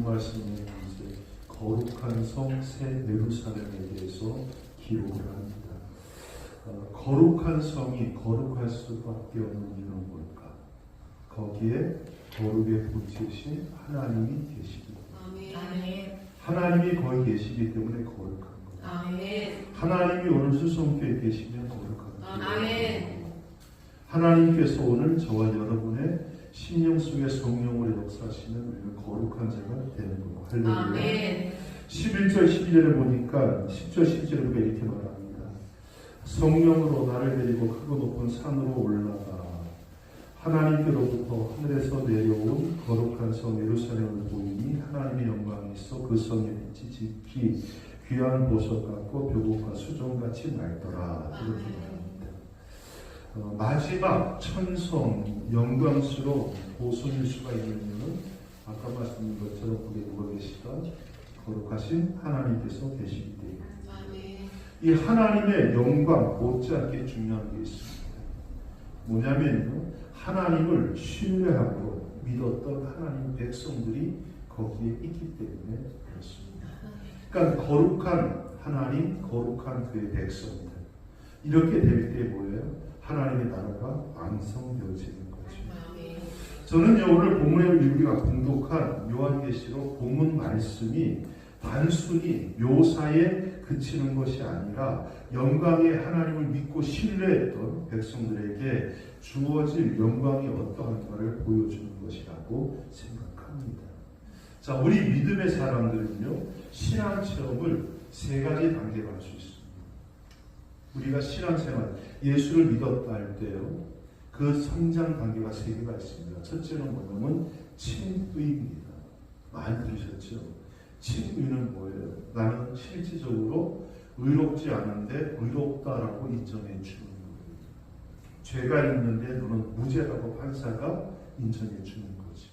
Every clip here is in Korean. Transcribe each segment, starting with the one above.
말씀은 이제 거룩한 성 새 예루살렘에 대해서 기록을 합니다. 거룩한 성이 거룩할 수밖에 없는 이유는 뭘까? 거기에 거룩의 본체신 하나님이 계시기 때문에. 하나님이 거기 계시기 때문에 거룩한 거예요. 하나님이 오늘 수성교에 계시면 거룩한 거예요. 하나님께서 오늘 저와 여러분의 심령 속에 성령으로 역사하시는 우리는 거룩한 자가 되는 거예요. 할렐루야. 11절 12절을 보니까 10절 12절을 보니까 이렇게 말합니다. 성령으로 나를 데리고 크고 높은 산으로 올라가 하나님께로부터 하늘에서 내려온 거룩한 성 예루살렘을 보이니 하나님의 영광이 있어 그 성의 빛이 지키 귀한 보석 같고 벼곡과 수종같이 맑더라. 이렇게 말합니다. 마지막 천성 영광스러운 보석일 수가 있는 이유는 아까 말씀드린 것처럼 거기에 누가 계시다? 거룩하신 하나님께서 계시기 때문에. 이 하나님의 영광 못지않게 중요한 게 있습니다. 뭐냐면요, 하나님을 신뢰하고 믿었던 하나님 백성들이 거기에 있기 때문에 그렇습니다. 그러니까 거룩한 하나님, 거룩한 그의 백성들, 이렇게 될 때 뭐예요? 하나님의 나라가 완성되어지는 거죠. 저는요, 오늘 본문에 우리가 공독한 요한계시록 본문 말씀이 단순히 묘사에 그치는 것이 아니라 영광의 하나님을 믿고 신뢰했던 백성들에게 주어질 영광이 어떠한가를 보여주는 것이라고 생각합니다. 자, 우리 믿음의 사람들은요, 신앙 체험을 세 가지 단계로 할 수 있습니다. 우리가 신앙생활, 예수를 믿었다 할 때요, 그 성장 단계가 세 개가 있습니다. 첫째는 뭐냐면 칭의입니다. 많이 들으셨죠? 칭의는 뭐예요? 나는 실질적으로 의롭지 않은데 의롭다라고 인정해 주는 거예요. 죄가 있는데 너는 무죄라고 판사가 인정해 주는 거지.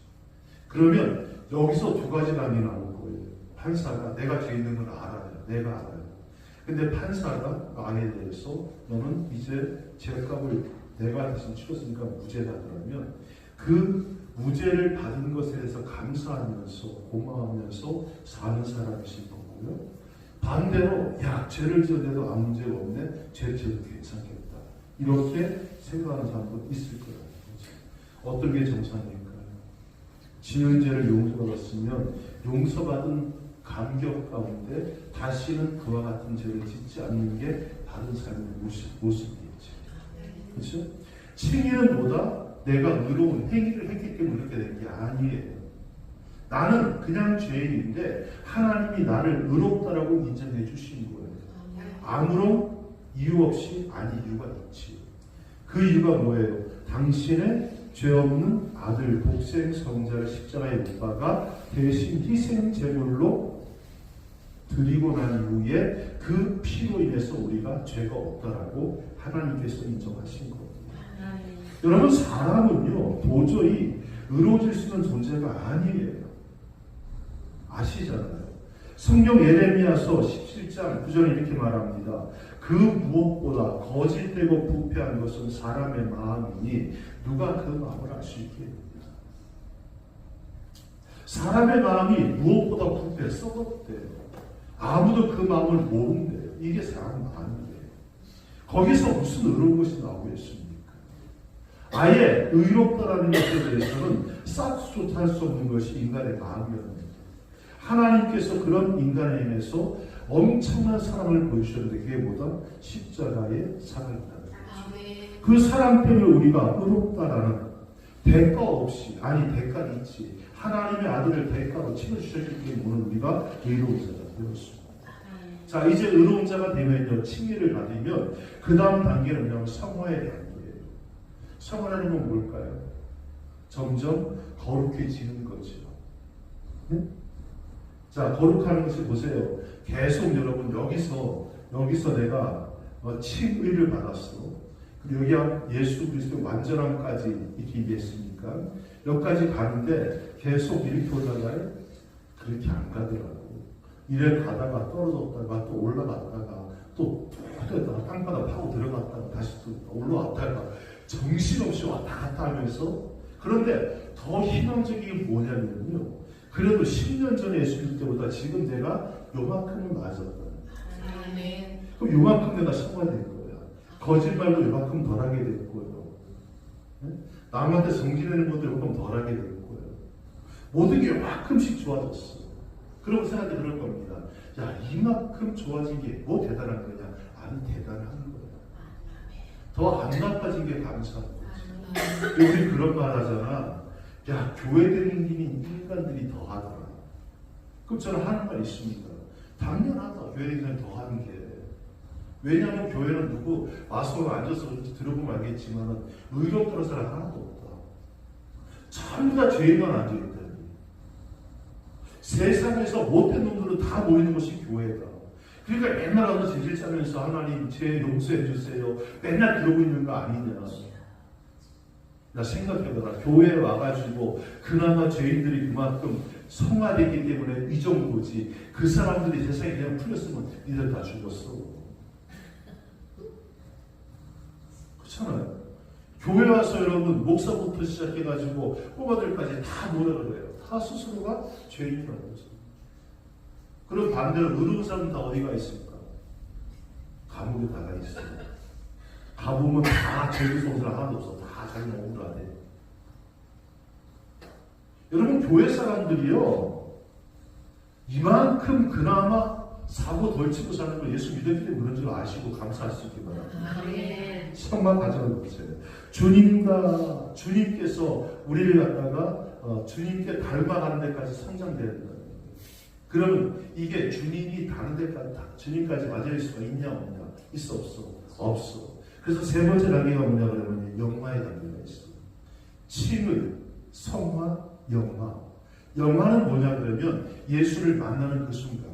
그러면 여기서 두 가지 단계 나올 거예요. 판사가 내가 죄 있는 걸 알아요. 내가 알아요. 근데 판사가 나에 대해서 너는 이제 죄값을 내가 대신 치렀으니까 무죄다 그러면 그 무죄를 받은 것에 대해서 감사하면서 고마워하면서 사는 사람이 있을 거고요. 반대로 야, 죄를 지어도 아무 문제가 없네. 죄 지어도 괜찮겠다. 이렇게 생각하는 사람도 있을 거라는 거죠. 어떤 게 정상일까요? 지은 죄를 용서받았으면 용서받은 감격 가운데 다시는 그와 같은 죄를 짓지 않는 게 바른 삶의 모습이겠죠. 그렇죠? 칭의는 뭐다? 내가 의로운 행위를 했기 때문에 그렇게 된 게 아니에요. 나는 그냥 죄인인데 하나님이 나를 의롭다라고 인정해 주신 거예요. 아무런 이유 없이 아닌 이유가 있지. 그 이유가 뭐예요? 당신의 죄 없는 아들 복생 성자를 십자가에 못 박아 대신 희생 제물로 드리고 난 이후에 그 피로 인해서 우리가 죄가 없다라고 하나님께서 인정하신 겁니다. 여러분, 사람은요 도저히 의로워질 수 있는 존재가 아니에요. 아시잖아요. 성경 예레미야서 17장 9절에 이렇게 말합니다. 그 무엇보다 거짓되고 부패한 것은 사람의 마음이니 누가 그 마음을 알 수 있겠느냐. 사람의 마음이 무엇보다 부패 썩었대요. 아무도 그 마음을 모른대요. 이게 사람 마음이에요. 거기서 무슨 의로운 것이 나오겠습니까? 아예 의롭다라는 것에 대해서는 싹수도 탈 수 없는 것이 인간의 마음이었는데 하나님께서 그런 인간에 인해서 엄청난 사랑을 보여주셨는데 그게 뭐다? 십자가의 사랑이라는 거죠. 그 사랑 때문에 우리가 의롭다라는 대가 없이, 아니 대가는 있지, 하나님의 아들을 대가로 치러주셨기 때문에 오늘 우리가 의로운 자가 되었습니다. 자, 이제 의로운 자가 되면요, 칭의를 받으면 그 다음 단계는 그냥 성화의 단계예요. 성화라는 건 뭘까요? 점점 거룩해지는 거죠. 네? 자, 거룩하는 것을 보세요. 계속 여러분 여기서 내가 칭의를 받았어. 그리고 여기 예수 그리스도의 완전함까지 이렇게 얘기했으니까 여기까지 가는데 계속 이렇게 올라가요? 그렇게 안 가더라고. 이래 가다가 떨어졌다가 또 올라갔다가 또 땅바닥 파고 들어갔다가 다시 또 올라왔다가 정신없이 왔다 갔다 하면서, 그런데 더 희망적인 게 뭐냐면요, 그래도 10년 전에 예수 믿을 때보다 지금 내가 요만큼은 나아졌다. 그럼 요만큼 내가 성화된 거야. 거짓말도 요만큼 덜하게 될 거예요. 남한테 성질내는 것도 요만큼 덜하게 될 거예요. 모든 게 요만큼씩 좋아졌어. 그러고 생각이 그럴 겁니다. 야, 이만큼 좋아진 게 뭐 대단한 거냐? 아니, 대단한 거야. 더 안 나빠진 게 감사한 거지. 우리 그런 말 하잖아. 야, 교회 다니는 인간들이 더 하더라. 그럼 저는 하는 말 있습니다. 당연하다. 교회 다니는 사람이 더 하는 게. 왜냐하면 교회는 누구 와서 앉아서 들어보면 알겠지만 의롭다는 사람 하나도 없다. 전부 다 죄인만 앉아있다. 세상에서 못된 놈들은 다 모이는 것이 교회다. 그러니까 맨날 와서 제질 짜면서 하나님 죄 용서해 주세요. 맨날 그러고 있는 거 아니냐. 나 생각해봐라. 교회에 와가지고 그나마 죄인들이 그만큼 성화됐기 때문에 이 정도지. 그 사람들이 세상에 그냥 풀렸으면 니들 다 죽었어. 그렇잖아요. 교회 와서 여러분 목사부터 시작해가지고 꼬마들까지 다 뭐라 그래요. 다 스스로가 죄인이라고 그러죠. 그럼 반대로 의로운 사람은 다 어디가 있습니까? 감옥에 나가 있어요. 가보면 다 죄를 사람 하나도 없어. 다 자기는 억울하대. 여러분 교회 사람들이요 이만큼 그나마 사고 덜 치고 사는 걸 예수 믿었기 때문에 그런 줄 아시고 감사할 수 있기 바랍니다. 시간만 가져보세요. 주님께서 우리를 갖다가 주님께 닮아가는 데까지 성장된다. 그러면 이게 주님이 다른 데까지 주님까지 맞을 수가 있냐 없냐? 있어 없어? 없어. 그래서 세 번째 단계가 뭐냐 그러면 영화의 단계가 있어. 칭의, 성화, 영화. 영화는 뭐냐 그러면 예수를 만나는 그 순간.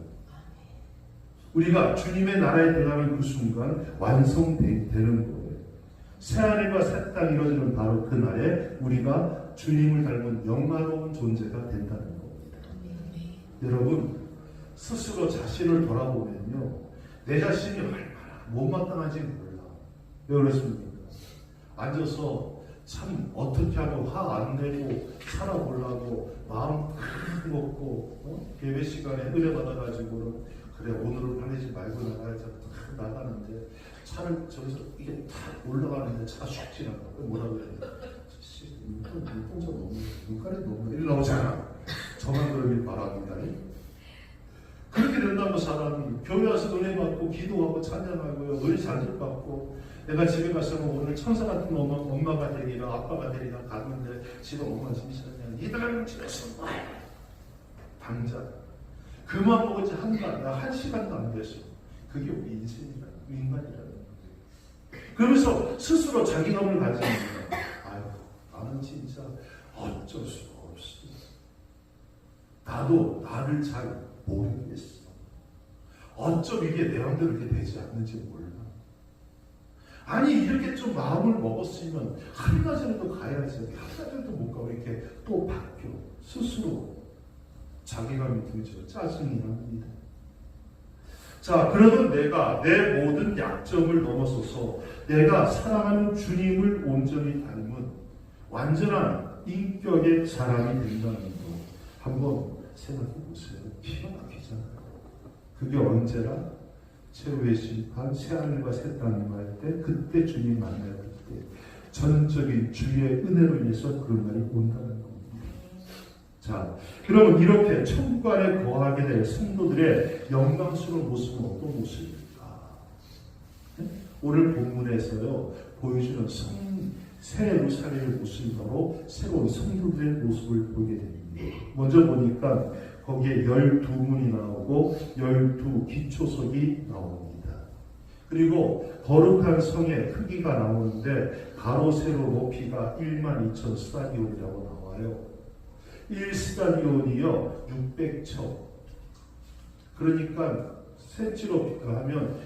우리가 주님의 나라에 들어가는 그 순간 완성되는 거예요. 새하늘과 새 땅이 이루어지는 바로 그 날에 우리가 주님을 닮은 영화로운 존재가 된다는 겁니다. 여러분 스스로 자신을 돌아보면요 내 자신이 얼마나 못마땅한지 몰라. 왜 그렇습니까? 앉아서 참 어떻게 하면 화 안 내고 살아보려고 마음 큰 먹고 예배 시간에 의뢰받아가지고는 그래 오늘은 화내지 말고 나가야지 나가는데 차를 저기서 이게 탁 올라가는데 차가 슉 지나가. 뭐라고 그래야 돼? 눈동자 너무 눈가리 너무 일 나오잖아. 저만 그러길 바랍니다. 그렇게 된다고 사람이 교회 와서 은혜 받고 기도하고 찬양하고요 은혜 잔뜩 받고 내가 집에 가서 오늘 천사 같은 엄마가 되리라 아빠가 되리라 갔는데 집에 엄마 진짜냐 이들은 집에서 뭐야 당장 그만 먹었지 한 시간도 안 됐어. 그게 우리 인생이라 인간이라는 거예요. 그러면서 스스로 자기감을 가지는 거야. 아유 나는 진짜 어쩔 수가 없어. 나도 나를 잘 모르겠어. 어쩜 이게 내 마음대로 이렇게 되지 않는지 몰라. 아니 이렇게 좀 마음을 먹었으면 한 가지라도 가야지. 한 가지라도 못 가고 이렇게 또 바뀌어. 스스로 자기감이 들죠. 짜증이 납니다. 자, 그러면 내가 내 모든 약점을 넘어서서 내가 사랑하는 주님을 온전히 닮은 완전한 인격의 사람이 된다는 거 한번 생각해 보세요. 기가 막히잖아요. 그게 언제라? 최후의 심판, 새하늘과 새 땅이 말 때, 그때 주님 만날 때 전적인 주의 은혜로 인해서 그런 날이 온다는 겁니다. 자, 그러면 이렇게 천국 안에 거하게 될 성도들의 영광스러운 모습은 어떤 모습입니까? 오늘 본문에서요 보여주는 새 예루살렘의 모습이 바로 새로운 성도들의 모습을 보게 됩니다. 먼저 보니까 거기에 12문이 나오고 12기초석이 나옵니다. 그리고 거룩한 성의 크기가 나오는데 가로 세로 높이가 12,000 스타디온이라고 나와요. 1스타디온이요 600척. 그러니까 센치로 하면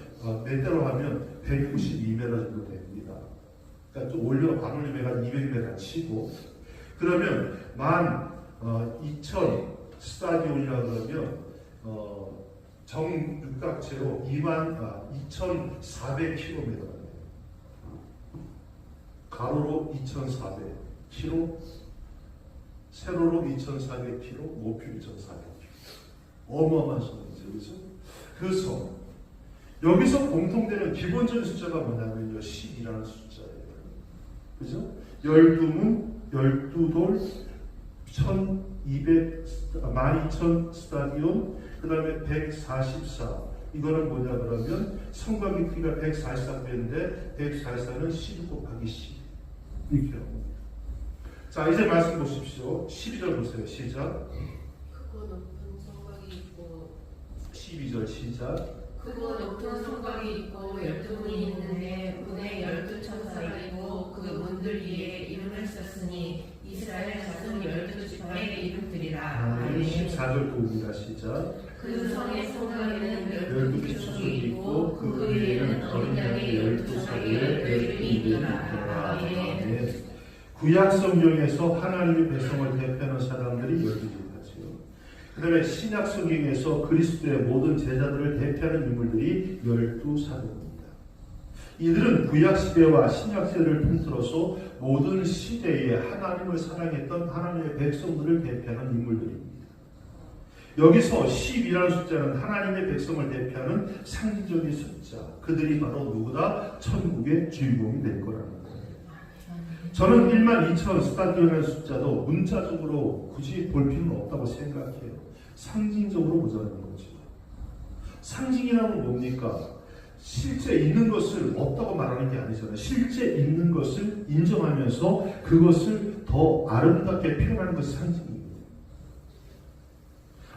메대로 하면 192m 정도 됩니다. 그러니까 좀 올려 반올림해가 200m 치고 그러면 12,000 스타디온이라고 그러면 정육각체로 2,400km 가로로 2,400 키로 세로로 2,400km, 모표 2,400km. 어마어마한 성이죠. 그렇죠? 그 성. 여기서 공통되는 기본적인 숫자가 뭐냐면요. 10이라는 숫자예요. 그죠? 12돌, 12,000 스타디온, 그 다음에 144. 이거는 뭐냐 그러면 성곽 깊이가 144배인데 144는 12 곱하기 10. 이렇게 합니다. 자, 이제 말씀 보십시오. 12절 보세요. 시작. 크고 높은 성곽이 있고 12절 시작. 크고 높은 성곽이 있고 12문이 있는데 문에 12천사가 있고 그 문들 위에 이름을 썼으니 이스라엘 자손 12지파의 이름들이라. 14절 봅니다. 시작. 그 성의 성곽에는 12 기초석이 있고 그 위에는 어린 양의 12사기의 이름이 있더라. 아멘. 구약 성경에서 하나님의 백성을 대표하는 사람들이 12지파지요. 그 다음에 신약 성경에서 그리스도의 모든 제자들을 대표하는 인물들이 12사도입니다. 이들은 구약 시대와 신약 시대를 통틀어서 모든 시대에 하나님을 사랑했던 하나님의 백성들을 대표하는 인물들입니다. 여기서 10이라는 숫자는 하나님의 백성을 대표하는 상징적인 숫자. 그들이 바로 누구다? 천국의 주인공이 될 거라는 거예요. 저는 12,000 스타디온이라는 숫자도 문자적으로 굳이 볼 필요는 없다고 생각해요. 상징적으로 보자는 거죠. 상징이라면 뭡니까? 실제 있는 것을 없다고 말하는 게 아니잖아요. 실제 있는 것을 인정하면서 그것을 더 아름답게 표현하는 것이 상징입니다.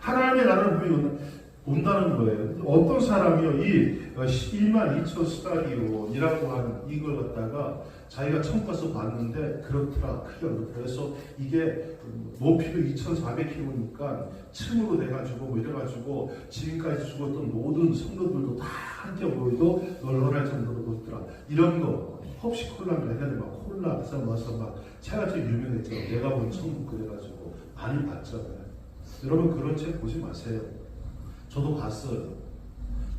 하나님의 나라는 분명히 온다는 거예요. 어떤 사람이요, 이 12,000 스타디온이라고 하는 이걸 갖다가 자기가 천국 가서 봤는데 그렇더라, 크게 그렇더라. 그래서 이게 높이도 2,400km니까 층으로 돼가지고 뭐 이래가지고 지금까지 죽었던 모든 성도들도 다 함께 모여도 널널할 정도로 높더라. 이런 거 pop시콜라를 해야 돼. 막 콜라 그래서 막 차가 좀 유명했죠. 내가 본 천국 그래가지고 많이 봤잖아요. 여러분 그런 책 보지 마세요. 저도 봤어요.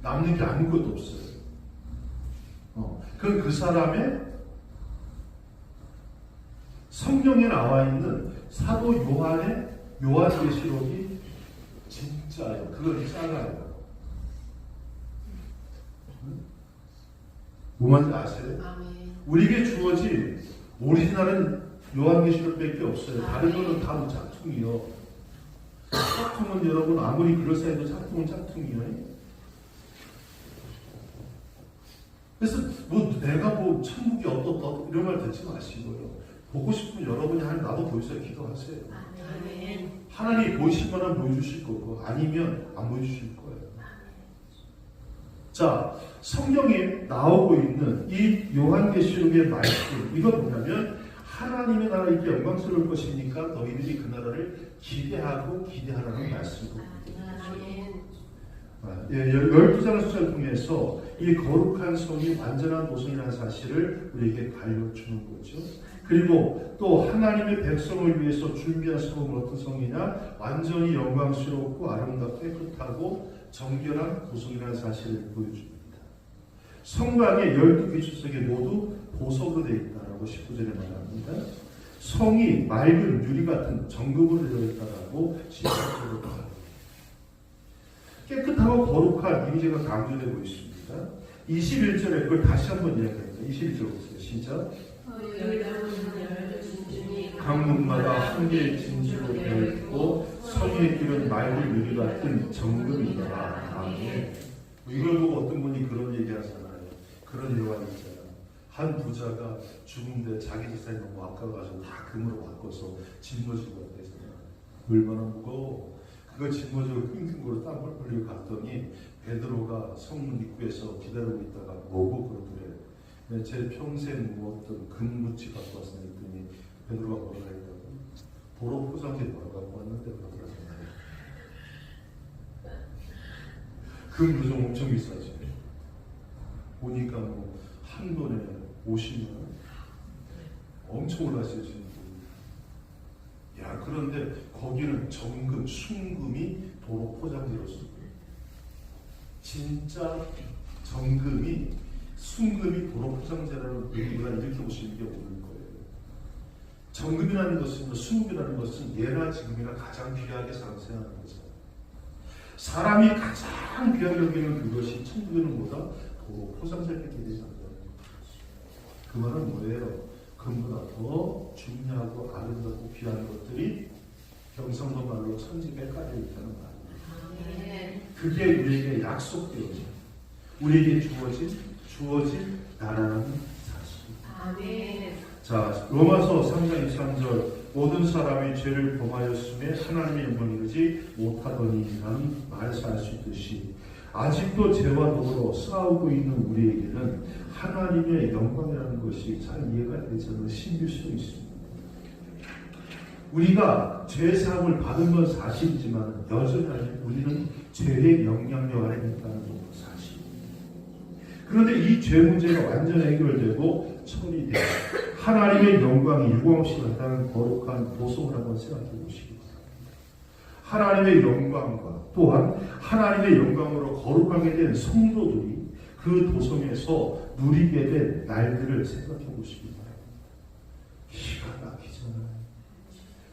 남는 게 아무것도 없어요. 그 사람의 성경에 나와 있는 사도 요한의 요한계시록이 진짜예요. 그건 작아요. 뭐 말인지 아세요? 아멘. 우리에게 주어진 오리지널은 요한계시록밖에 없어요. 다른 거는 다 작품이요. 짝퉁은 여러분 아무리 그럴싸해도 짝퉁은 짝퉁이에요. 그래서 뭐 내가 뭐 천국이 어떻다 이런 말 듣지 마시고요. 보고 싶으면 여러분이 하나님 나도 보여주세요. 기도하세요. 아멘. 하나님이 보이실 만한 보여주실 거고 아니면 안 보여주실 거예요. 자, 성경에 나오고 있는 이 요한계시록의 말씀 이건 뭐냐면 하나님의 나라 이렇게 영광스러울 것이니까 너희들이 그 나라를 기대하라는 말씀입니다. 아멘. 12장의 숫자를 통해서 이 거룩한 성이 완전한 도성이라는 사실을 우리에게 가르쳐주는 거죠. 그리고 또 하나님의 백성을 위해서 준비한 성은 어떤 성이냐? 완전히 영광스럽고 아름답고 깨끗하고 정결한 도성이라는 사실을 보여줍니다. 성곽의 12개 주석이 모두 보석으로 되어 있다라고 19절에 말합니다. 성이 맑은 유리 같은 정금으로 되어 있다라고 18절에 말합니다. 깨끗하고 거룩한 이미지가 강조되고 있습니다. 21절에 그걸 다시 한번 이야기합니다. 21절 보세요. 시작. 각 문마다 한 개의 진주로 되어 있고 성의 길은 맑은 유리 같은 정금이다. 아멘. 이걸 보고 어떤 분이 그런 얘기 하잖아요. 그런 일화가 있잖아요. 한 부자가 죽은데 자기 재산이 너무 아까워가지고 다 금으로 바꿔서 짊어지고 왔대잖아요. 얼마나 무거워. 그걸 짊어지고 끙끙거려 땀을 흘리고 갔더니 베드로가 성문 입구에서 기다리고 있다가 뭐고 그러더래. 제 평생 모았던 금무치 갖고 왔으니 했더니 베드로가 뭐라 했다고? 도로 포장지 뭐라 갖고 왔는데 그러더라고요. 금 요즘 엄청 비싸지. 보니까 뭐 한 돈에 50만 원 엄청 올랐어요 지금. 야, 그런데 거기는 정금, 순금이 도로 포장지로 쓰고 진짜 정금이 순금이 도로 포장지라는 의미가 이렇게 보시는 게 옳은 거예요. 정금이라는 것은, 수목이라는 것은 예나 지금이나 가장 귀하게 상생하는 거죠. 사람이 가장 귀하게 여기는 그것이 천국에는 뭐다? 포상자에게 되지 않는다는 거죠. 그 말은 뭐예요? 금보다 더 중요하고 아름답고 귀한 것들이 경상도 말로 천지에 깔려 있다는 말입니다. 그게 우리에게 약속되어진, 우리에게 주어진 나라는 사실입니다. 자, 로마서 3장 23절 모든 사람이 죄를 범하였음에 하나님의 영광 이르지 못하더니라는 말에서 알 수 있듯이 아직도 죄와 더불어 싸우고 있는 우리에게는 하나님의 영광이라는 것이 잘 이해가 되지 않는 신비일 수도 있습니다. 우리가 죄사함을 받은 건 사실이지만 여전히 우리는 죄의 영향력 아래 있다는 것도 사실입니다. 그런데 이 죄 문제가 완전히 해결되고 처리되어 하나님의 영광이 유광없이 나타나는 거룩한 도성을 한번 생각해 보시기 바랍니다. 하나님의 영광과 또한 하나님의 영광으로 거룩하게 된 성도들이 그 도성에서 누리게 된 날들을 생각해 보시기 바랍니다. 기가 막히잖아요.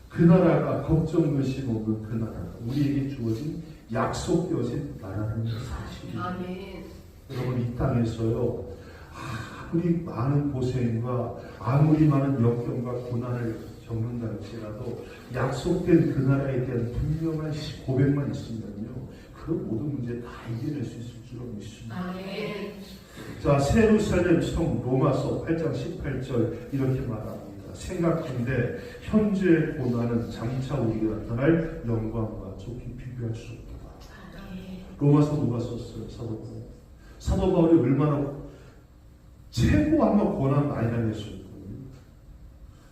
그 나라가 걱정 의심 없는 그 나라가 우리에게 주어진 약속되어진 나라는 사실입니다. 여러분 이 땅에서요 아무리 많은 고생과 아무리 많은 역경과 고난을 겪는다 할지라도 약속된 그 나라에 대한 분명한 고백만 있으면요 그 모든 문제 다 이겨낼 수 있을 줄로 믿습니다. 자, 세루살렘 성 로마서 8장 18절 이렇게 말합니다. 생각한데 현재의 고난은 장차 우리에게 나타날 영광과 좋게 비교할 수 없다. 로마서 누가 썼어요? 사도 바울. 사도 바울이 얼마나 최고 아마 고난 많이 당했을 거예요.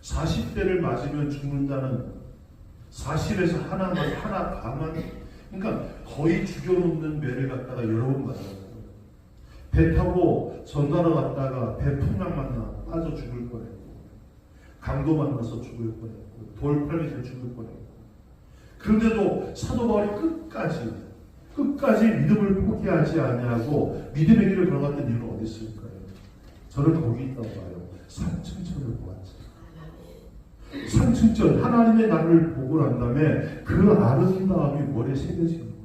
40대를 맞으면 죽는다는 사실에서 하나 가만, 그러니까 거의 죽여놓는 매를 갖다가 여러 번 맞았어요. 배 타고 전나라 갔다가 배 풍랑 만나 빠져 죽을 뻔했고, 강도 만나서 죽을 뻔했고, 돌팔에서 죽을 뻔했고, 그런데도 사도 바울이 끝까지 믿음을 포기하지 아니하고 믿음의 길을 걸어갔던 이유는 어디 있을까요? 저는 거기 있다고 봐요. 산층천을 보았죠. 산층천, 하나님의 나를 보고 난 다음에 그 아름다움이 머리에 새겨지는 거예요.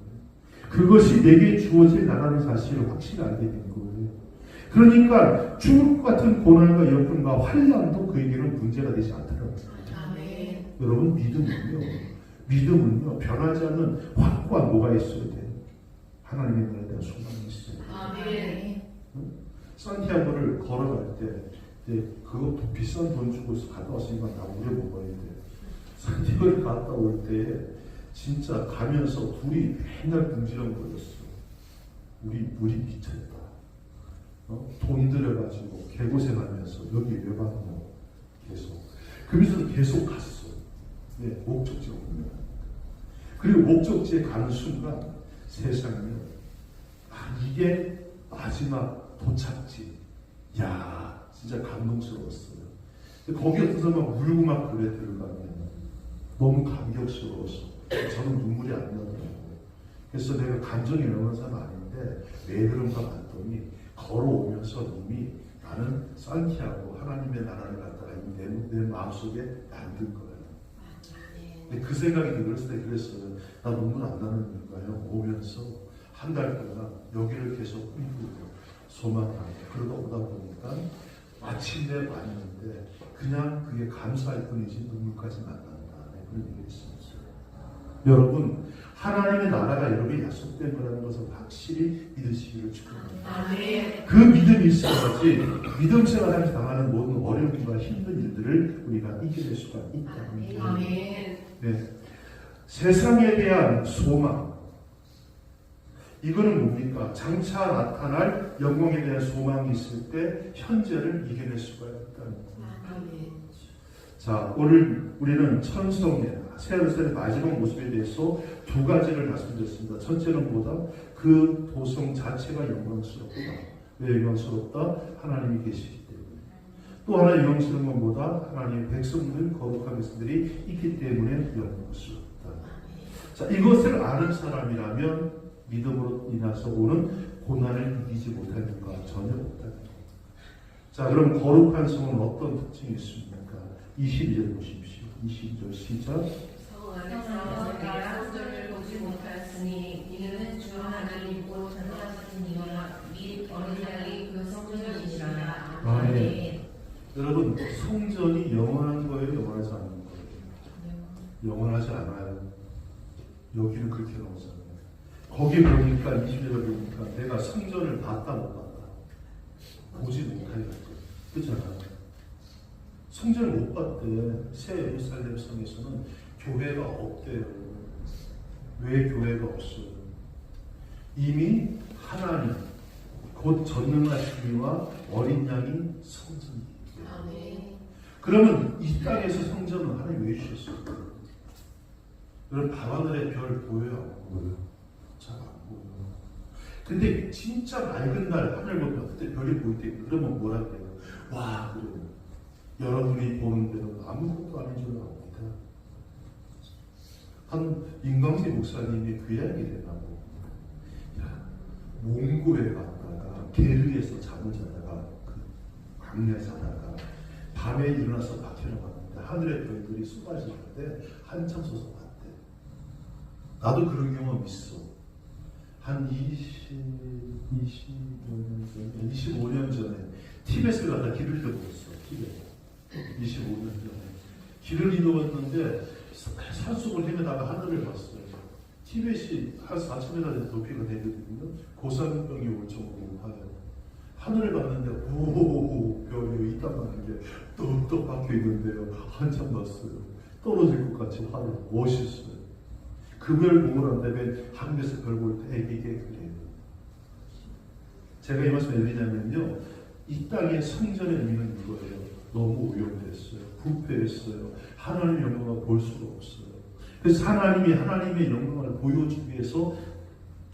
그것이 내게 주어질 나라는 사실을 확실히 알게 된 거예요. 그러니까 죽을 것 같은 고난과 역경과 환난도 그에게는 문제가 되지 않더라고요. 여러분 믿음은요 변하지 않는 확고한 뭐가 있어야 돼요. 하나님의 나라에 대한 소망이 있어요. 산티아고를 걸어갈 때 그것도 비싼 돈 주고 갔다 왔으니까 나 우려 먹어야 돼. 산티아고를 갔다 올 때 진짜 가면서 둘이 맨날 궁지렁 거렸어. 우리 미쳤다. 돈 들여가지고 개고생하면서 여기 왜 받노? 계속. 그러면서 계속 갔어. 네, 목적지가 분명하니까. 그리고 목적지에 가는 순간 세상이요. 이게 마지막 도착지. 야, 진짜 감동스러웠어요. 거기 어떤 사람 막 울고 막 그래 들어가면 너무 감격스러워서 저는 눈물이 안 나더라고요. 그래서 내가 감정이 일어나는 사람 아닌데 왜 그런가 봤더니 걸어오면서 이미 나는 산티아고 하나님의 나라를 갖다가 내 마음속에 만든 거예요. 근데 그 생각이 들었을 때 그랬어요. 나 눈물 안 나는 이유가요. 오면서 한 달 동안 여기를 계속 꿈꾸고 소망하고 그러다 오다 보니까 마침내 왔는데 그냥 그게 감사할 뿐이지 눈물까지는 안 난다. 그런 얘기를 했습니다. 여러분 하나님의 나라가 여러분이 약속된 거라는 것을 확실히 믿으시기를 축원합니다. 그 믿음이 있어야지 믿음 생활하면서 당하는 모든 어려움과 힘든 일들을 우리가 이겨낼 수가 있다는 거예요. 네. 세상에 대한 소망 이거는 뭡니까? 장차 나타날 영광에 대한 소망이 있을 때 현재를 이겨낼 수가 있다는 거예요. 자, 오늘 우리는 천성의 세르셀의 마지막 모습에 대해서 두 가지를 말씀드렸습니다. 첫째는 뭐다? 그 도성 자체가 영광스럽다. 왜 영광스럽다? 하나님이 계시기 때문에. 또 하나 영광스러운 건 뭐다? 하나님의 백성들, 거룩한 백성들이 있기 때문에 영광스럽다. 자, 이것을 아는 사람이라면 믿음으로 인해서 오는 고난을 이기지 못하는가? 전혀 못하는 겁니다. 자, 그럼 거룩한 성은 어떤 특징이 있습니까? 22절 보십시오. 22절 시작. 성 안에서 내가 성전을 보지 못하였으니 이는 주 하나님이고 전능하시니와 및 어린 양이 그 성전이시라. 아멘. 여러분, 성전이 영원한 거예요, 영원하지 않는 거예요? 영원하지 않아요. 여기는 그렇게 나오잖아요. 거기 보니까 20절에 보니까 내가 성전을 봤다 못 봤다. 보지 못하였다. 그렇잖아요. 성전을 못 봤대. 새 예루살렘 성에서는 교회가 없대요. 왜 교회가 없어요? 이미 하나님 곧 전능하시니와 어린 양이 성전이에요. 그러면 이 땅에서 성전은 하나님 왜 주셨어요? 여러분, 밤하늘의 별 보여요? 안 보여요? 잘 안 보여요. 근데 진짜 맑은 날 하늘 보면 그때 별이 보일 때 그러면 뭐라 그래요? 와, 그래요. 여러분이 보는 데는 아무것도 아닌 줄 압니다. 한 임광재 목사님이 그 이야기 되라고. 몽고에 갔다가 게르에서 잠을 자다가 그 광야에 자다가 밤에 일어나서 밖에 나갔는데 하늘의 별들이 쏟아질 때 한참 서서 봤대. 나도 그런 경험 있어. 한 25년 전에 티벳을 가다 길을 잃어버렸어. 티벳. 25년 전에 길을 잃어버렸는데 산속을 헤매다가 하늘을 봤어요. 티벳이 한 4,000m 높이가 되거든요. 고산병이 올 정도로 높아요. 하늘을 봤는데 오, 별이 있단 말인데 뚝뚝 박혀 있는데요. 한참 봤어요. 떨어질 것 같이 하늘 멋있어요. 그 별 보고 난 다음에 하늘에서 별 볼 때 이게 그래요. 제가 이 말씀을 왜 드리냐면요, 이 땅의 성전의 의미는 이거예요. 너무 오염됐어요. 부패했어요. 하나님의 영광을 볼 수가 없어요. 그래서 하나님이 하나님의 영광을 보여주기 위해서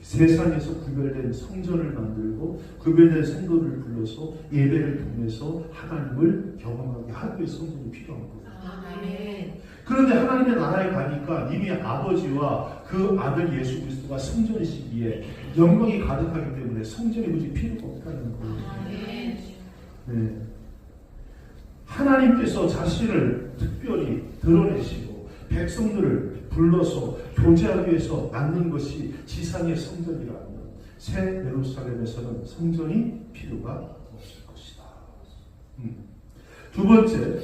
세상에서 구별된 성전을 만들고 구별된 성도를 불러서 예배를 통해서 하나님을 경험하게 하기 위해 성전이 필요한 거예요. 아멘. 그런데 하나님의 나라에 가니까 이미 아버지와 그 아들 예수 그리스도가 성전이시기에 영광이 가득하기 때문에 성전이 굳이 필요가 없다는 거예요. 아멘. 네. 하나님께서 자신을 특별히 드러내시고 백성들을 불러서 교제하기 위해서 만든 것이 지상의 성전이라면 새 예루살렘에서는 성전이 필요가 없을 것이다. 두 번째,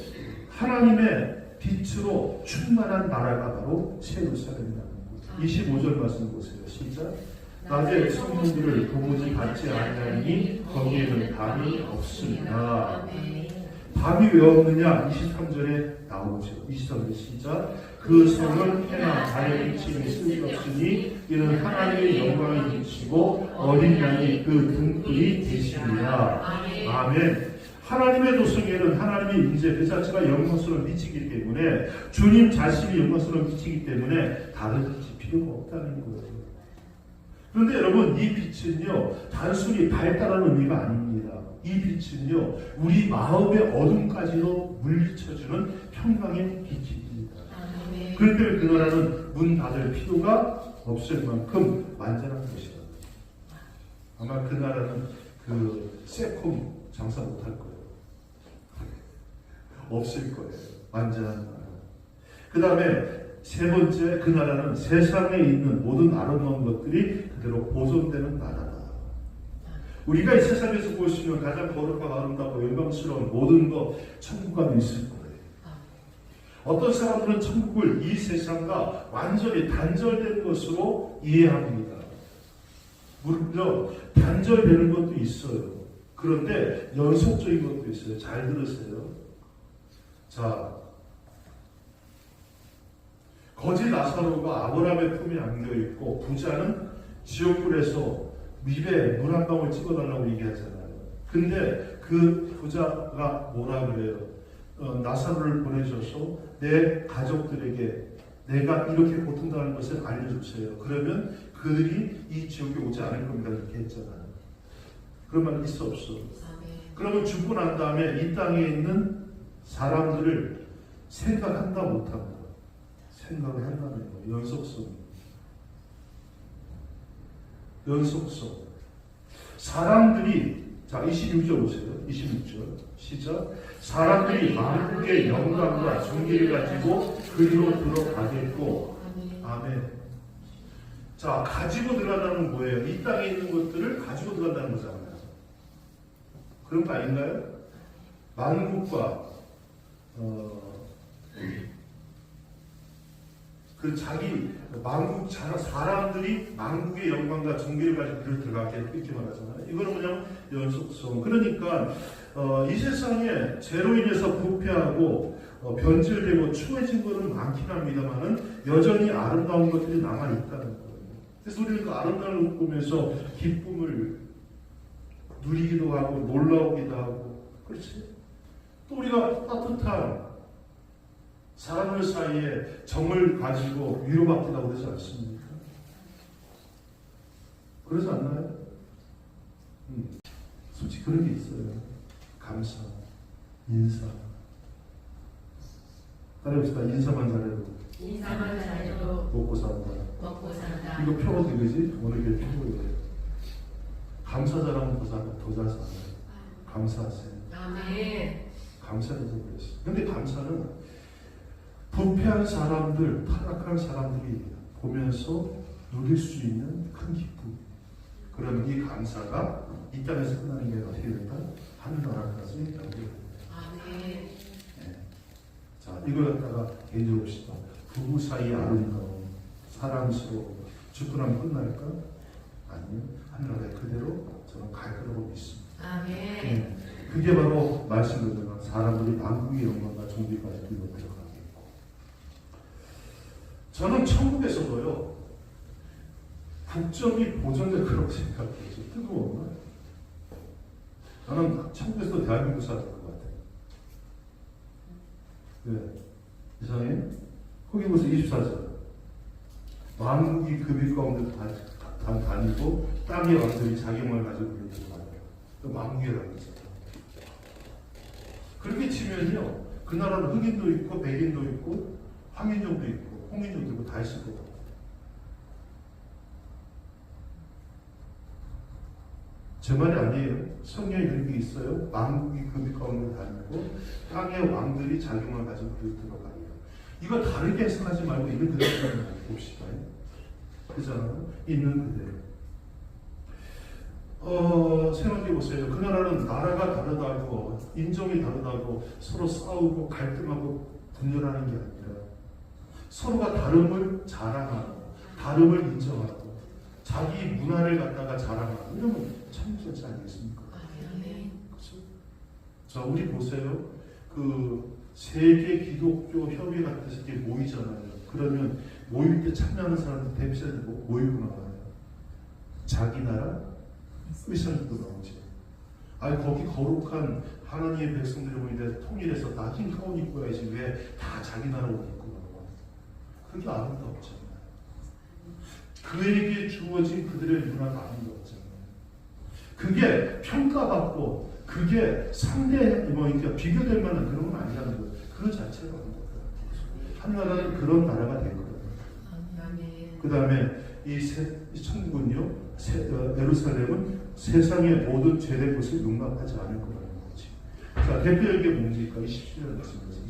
하나님의 빛으로 충만한 나라가 바로 새 예루살렘이라는 것. 25절 말씀 보세요. 시작. 낮에 성문들을 도무지 받지 아니하니 거기에는 밤이 없습니다. 밤이 왜 없느냐? 23절에 나오죠. 23절 시작. 그 성은 해나 달의 비침이 쓸데없으니 이는 하나님의 영광이 비치고 어린 양이 그 등불이 되시니라. 아멘. 하나님의 도성에는 하나님의 임재 그 자체가 영광스러운 빛이기 때문에 주님 자신이 영광스러운 빛이기 때문에 다른 빛이 필요가 없다는 거예요. 그런데 여러분, 이 빛은요 단순히 밝다라는 의미가 아닙니다. 이 빛은요 우리 마음의 어둠까지도 물리쳐주는 평강의 빛입니다. 그렇기 때문에 그 나라는 문 닫을 필요가 없을 만큼 완전한 것이다. 아마 그 나라는 그 세콤 장사 못할 거예요. 없을 거예요. 완전한 나라. 그 다음에 세 번째, 그 나라는 세상에 있는 모든 아름다운 것들이 그대로 보존되는 나라다. 우리가 이 세상에서 볼 수 있는 가장 거룩하고 아름답고 영광스러운 모든 것 천국 안에 있을 거예요. 어떤 사람들은 천국을 이 세상과 완전히 단절된 것으로 이해합니다. 물론 단절되는 것도 있어요. 그런데 연속적인 것도 있어요. 잘 들으세요. 자, 거지 나사로가 아브라함의 품에 안겨있고 부자는 지옥불에서 입에 물 한 방울 찍어달라고 얘기하잖아요. 근데 그 부자가 뭐라 그래요? 나사로를 보내줘서 내 가족들에게 내가 이렇게 고통당하는 것을 알려주세요. 그러면 그들이 이 지옥에 오지 않을 겁니다. 이렇게 했잖아요. 그런 말 있어 없어? 그러면 죽고 난 다음에 이 땅에 있는 사람들을 생각한다 못한다. 생각을 한다는 거예요. 연속성. 사람들이, 자, 26절 보세요. 26절 시작. 사람들이 만국의 영광과 존귀를 가지고 그리로 들어가겠고. 아멘. 자, 가지고 들어간다는 뭐예요? 이 땅에 있는 것들을 가지고 들어간다는 거잖아요. 그런 거 아닌가요? 만국과 그 자기 만국 사람들이 만국의 영광과 존귀를 가지고 그를 들어가게 이렇게 말하잖아요. 이거는 그냥 연속성. 그러니까 이 세상에 죄로 인해서 부패하고 변질되고 추해진 것은 많긴 합니다만은 여전히 아름다운 것들이 남아 있다는 거예요. 그래서 우리는 그 아름다운 걸 보면서 기쁨을 누리기도 하고 놀라우기도 하고, 그렇지? 또 우리가 따뜻한 사람들 사이에 정을 가지고 위로받기도 하고 그러지 않습니까? 그러지 않나요? 솔직히 그런 게 있어요. 감사, 인사. 따라해봅시다. 인사만 잘해도 먹고 산다. 이거 표가 되지? 오늘 게 표고예요. 감사 잘하면 더 잘 살아요. 감사하세요. 아멘. 감사해서 그랬어요. 근데 감사는 부패한 사람들, 타락한 사람들이 보면서 누릴 수 있는 큰 기쁨. 그럼 이 감사가 이 땅에서 끝나는 게 어떻게 된다? 하늘나라까지 연결됩니다. 아멘. 네. 자, 이걸 갖다가 개인적으로 봅시다. 부부 사이 아름다움, 사랑스러움, 죽고 나면 끝날까? 아니요. 하늘나라에 그대로 저는 갈 거라고 믿습니다. 아멘. 네. 그게 바로 말씀드린 사람들이 만국의 영광과 존귀까지 들고 들어가겠고. 저는 천국에서도요, 국정이 보존될 거라고 생각해요. 뜨거웠나? 저는 천국에서도 대한민국 사람일 것 같아요. 네. 이상해? 거기 보세요. 24절. 만국이 그 빛 가운데 다 다니고 땅의 왕들이 자기만을 가지고 들어가요. 만국이라는 거죠. 그렇게 치면요, 그 나라는 흑인도 있고 백인도 있고 황인종도 있고 홍인종도 있고 다 있을 것 같아요. 제 말이 아니에요. 성경에 그렇게 있어요. 만국이 그 빛 가운데 다니고 땅의 왕들이 자기만 가지고 들어가요. 이거 다르게 해석하지 말고 있는 그대로 봅시다. 그잖아요. 있는 그대로. 생각해 보세요. 그 나라는 나라가 다르다고, 인종이 다르다고 서로 싸우고 갈등하고 분열하는 게 아니라 서로가 다름을 자랑하고, 다름을 인정하고, 자기 문화를 갖다가 자랑하고, 이러면 참 좋지 않겠습니까? 그렇죠? 자, 우리 보세요. 그 세계 기독교 협의 같은 데서 이렇게 모이잖아요. 그러면 모일 때 참여하는 사람들 대표자들 모이고 나와요. 자기 나라 의상도 나오지. 아니 거기 거룩한 하나님의 백성들이 모이는데 통일해서 다 흰 가운 입고 야지 왜 다 자기 나라 옷 입고 나와? 그게 아름다웠잖아요. 그에게 주어진 그들의 문화가 아름다웠잖아요. 그게 평가받고 그게 상대 그러니까 비교될 만한 그런 건 아니라는 거예요. 그 자체가 아름다워요. 한 나라는 그런 나라가 된 거예요. 그 다음에 이 천국은요, 예루살렘은 세상의 모든 죄된 것을 용납하지 않을 거라는 거지. 자, 대표적인 게 뭡니까? 27절 말씀에서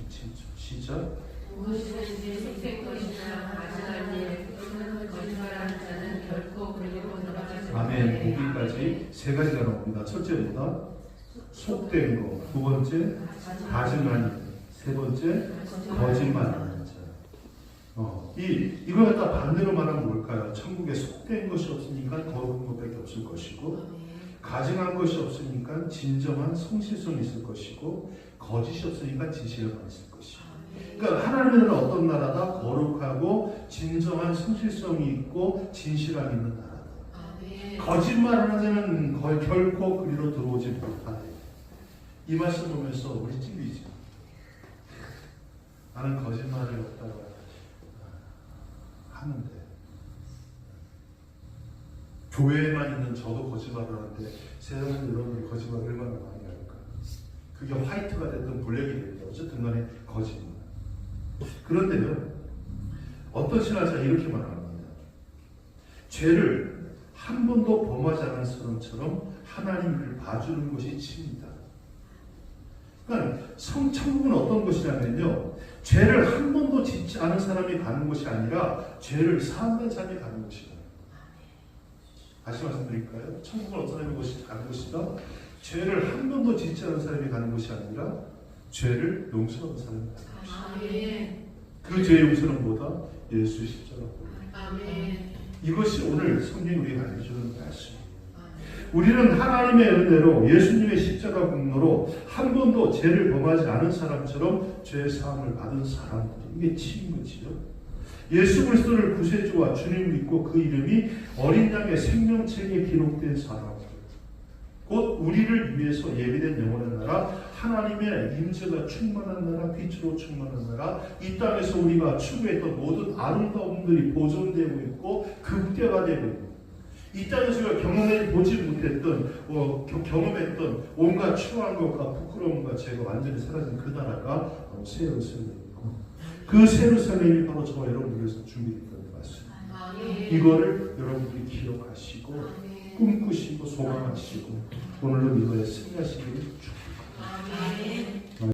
시작. 무엇이든지 색색 것이나 가증한 일 또는 거짓말하는 자는 결코 그리로 들어가지 아멘. 거기까지 세 가지가 나옵니다. 첫째보다 속된 거, 두 번째 가증한 일, 세 번째 거짓말하는 자. 이걸 갖다 반대로 말하면 뭘까요? 천국에 속된 것이 없으니까 거룩한 것밖에 없을 것이고, 가증한 것이 없으니까 진정한 성실성이 있을 것이고, 거짓이 없으니까 진실만 있을 것이고. 그러니까 하나님의 나라는 어떤 나라다? 거룩하고 진정한 성실성이 있고 진실함이 있는 나라다. 거짓말하는 자는 결코 그리로 들어오지 못하다. 이 말씀 보면서 우리 찔리지. 나는 거짓말을 없다고 하는데 교회에만 있는 저도 거짓말을 하는데 세상에 여러분이 거짓말을 얼마나 많이 할까? 그게 화이트가 됐든 블랙이 됐든 어쨌든 간에 거짓말. 그런데요, 어떤 신학자가 이렇게 말합니다. 죄를 한 번도 범하지 않은 사람처럼 하나님을 봐주는 것이 칩니다. 그러니까 천국은 어떤 곳이냐면요, 죄를 한 번도 짓지 않은 사람이 가는 곳이 아니라 죄를 사하는 사람이 가는 곳이다. 다시 말씀드릴까요? 천국은 어떤 사람이 가는 곳이다? 죄를 한 번도 짓지 않은 사람이 가는 곳이 아니라 죄를 용서하는 사람이 가는 곳이다. 아멘. 그 죄의 용서는 뭐다? 예수 십자가. 아멘. 이것이 오늘 성경이 우리가 알려주는 말씀입니다. 우리는 하나님의 은혜로 예수님의 십자가 공로로 한 번도 죄를 범하지 않은 사람처럼 죄 사함을 받은 사람들, 이게 친구지요. 예수 그리스도를 구세주와 주님 믿고 그 이름이 어린 양의 생명책에 기록된 사람들, 곧 우리를 위해서 예비된 영원한 나라, 하나님의 임재가 충만한 나라, 빛으로 충만한 나라, 이 땅에서 우리가 추구했던 모든 아름다움들이 보존되고 있고 극대화되고 있고, 이 땅에서 우리가 경험해보지 못했던 경험했던 온갖 추한 것과 부끄러움과 죄가 완전히 사라진 그 나라가 새 예루살렘이고, 그 새 예루살렘이 바로 저와 여러분을 위해서 준비됐다는 말씀입니다. 이거를 여러분들이 기억하시고 꿈꾸시고 소망하시고 오늘로 이거에 승리하시기를